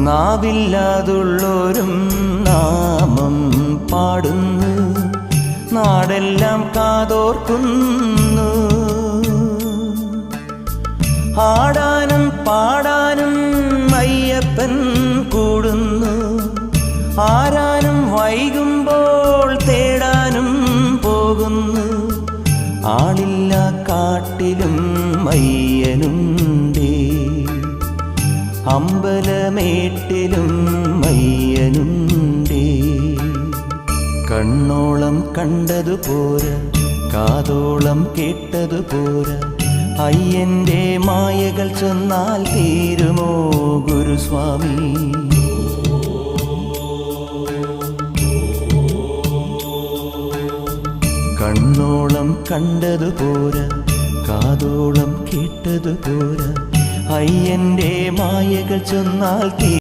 നാവില്ലാതുള്ളോരും നാമം പാടുന്നു, നാടെല്ലാം കാതോർക്കുന്നു. ആടാനും പാടാനും അയ്യപ്പൻ കൂടുന്നു, ആരാനും വൈകുമ്പോൾ തേടാനും പോകുന്നു. ആളില്ല കാട്ടിലും അയ്യനുണ്ടേ, അമ്പലമേട്ടിലും അയ്യനുണ്ടേ. കണ്ണോളം കണ്ടതുപോരാ, കാതോളം കേട്ടതുപോരാ, അയ്യന്റെ മായകൾ ചൊന്നാൽ തീരുമോ ഗുരുസ്വാമി? കണ്ണോളം കണ്ടതുപോരാ, കാതോളം കേട്ടതുപോരാ, അയ്യന്റെ മായകൾ ചൊന്നാൽ